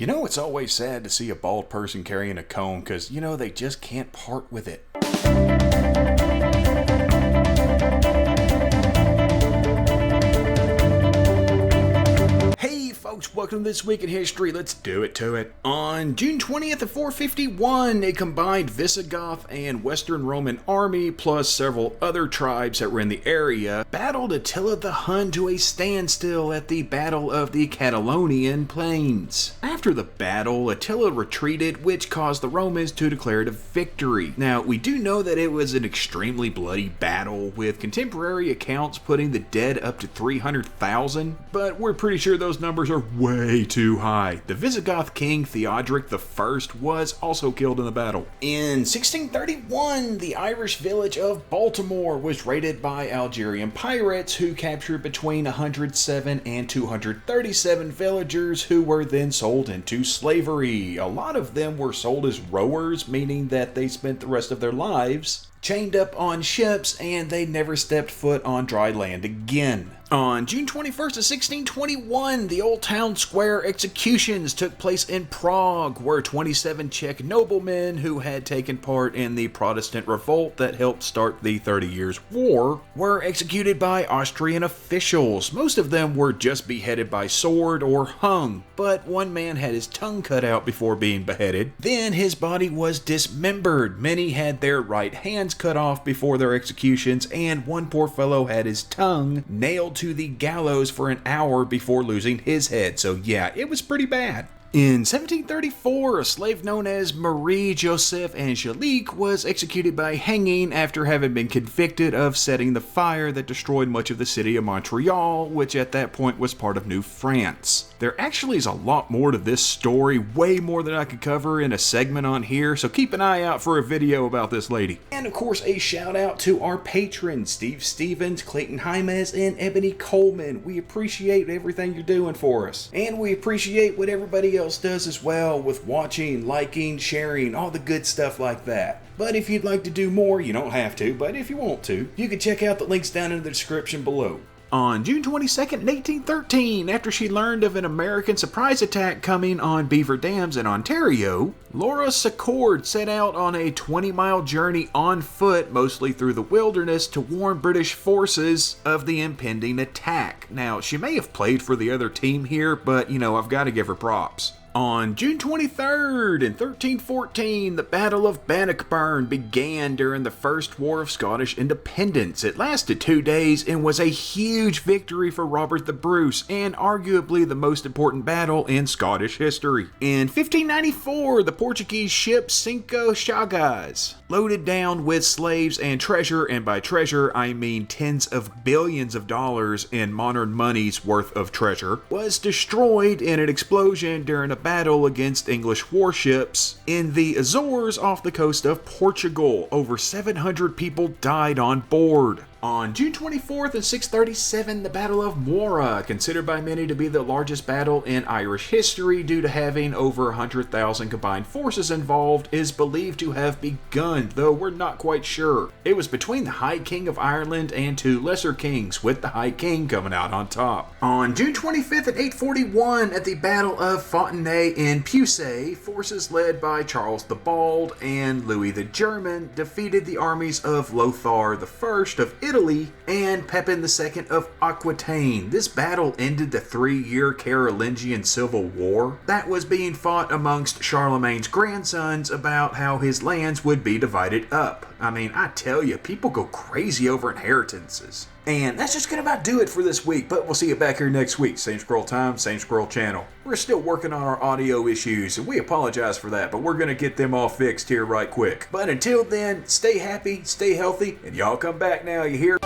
You know, it's always sad to see a bald person carrying a comb because, they just can't part with it. Folks, welcome to This Week in History. Let's do it to it. On June 20th of 451, a combined Visigoth and Western Roman army, plus several other tribes that were in the area, battled Attila the Hun to a standstill at the Battle of the Catalonian Plains. After the battle, Attila retreated, which caused the Romans to declare it a victory. Now, we do know that it was an extremely bloody battle, with contemporary accounts putting the dead up to 300,000, but we're pretty sure those numbers are way too high. The Visigoth king Theodoric I was also killed in the battle. In 1631, the Irish village of Baltimore was raided by Algerian pirates who captured between 107 and 237 villagers who were then sold into slavery. A lot of them were sold as rowers, meaning that they spent the rest of their lives chained up on ships and they never stepped foot on dry land again. On June 21st of 1621, the Old Town Square executions took place in Prague, where 27 Czech noblemen who had taken part in the Protestant revolt that helped start the 30 Years' War were executed by Austrian officials. Most of them were just beheaded by sword or hung, but one man had his tongue cut out before being beheaded. Then his body was dismembered. Many had their right hands cut off before their executions, and one poor fellow had his tongue nailed to the gallows for an hour before losing his head. So yeah, it was pretty bad. In 1734, a slave known as Marie Joseph Angelique was executed by hanging after having been convicted of setting the fire that destroyed much of the city of Montreal, which at that point was part of New France. There actually is a lot more to this story, way more than I could cover in a segment on here, so keep an eye out for a video about this lady. And of course, a shout out to our patrons, Steve Stevens, Clayton Jaimes, and Ebony Coleman. We appreciate everything you're doing for us. And we appreciate what everybody else does as well, with watching, liking, sharing, all the good stuff like that. But if you'd like to do more, you don't have to, but if you want to, you can check out the links down in the description below. On June 22nd, 1813, after she learned of an American surprise attack coming on beaver dams in Ontario, Laura Secord set out on a 20-mile journey on foot, mostly through the wilderness, to warn British forces of the impending attack. Now, she may have played for the other team here, but, I've got to give her props. On June 23rd, in 1314, the Battle of Bannockburn began during the First War of Scottish Independence. It lasted 2 days and was a huge victory for Robert the Bruce, and arguably the most important battle in Scottish history. In 1594, the Portuguese ship Cinco Chagas, loaded down with slaves and treasure, and by treasure I mean tens of billions of dollars in modern money's worth of treasure, was destroyed in an explosion during a battle against English warships in the Azores off the coast of Portugal. Over 700 people died on board. On June 24th in 637, the Battle of Mora, considered by many to be the largest battle in Irish history due to having over 100,000 combined forces involved, is believed to have begun, though we're not quite sure. It was between the High King of Ireland and two lesser kings, with the High King coming out on top. On June 25th at 841, at the Battle of Fontenay in Puce, forces led by Charles the Bald and Louis the German defeated the armies of Lothar I of Italy and Pepin II of Aquitaine. This battle ended the 3-year Carolingian Civil War that was being fought amongst Charlemagne's grandsons about how his lands would be divided up. I mean, I tell you, people go crazy over inheritances. And that's just gonna about do it for this week, but we'll see you back here next week. Same scroll time, same scroll channel. We're still working on our audio issues, and we apologize for that, but we're gonna get them all fixed here right quick. But until then, stay happy, stay healthy, and y'all come back now, you hear?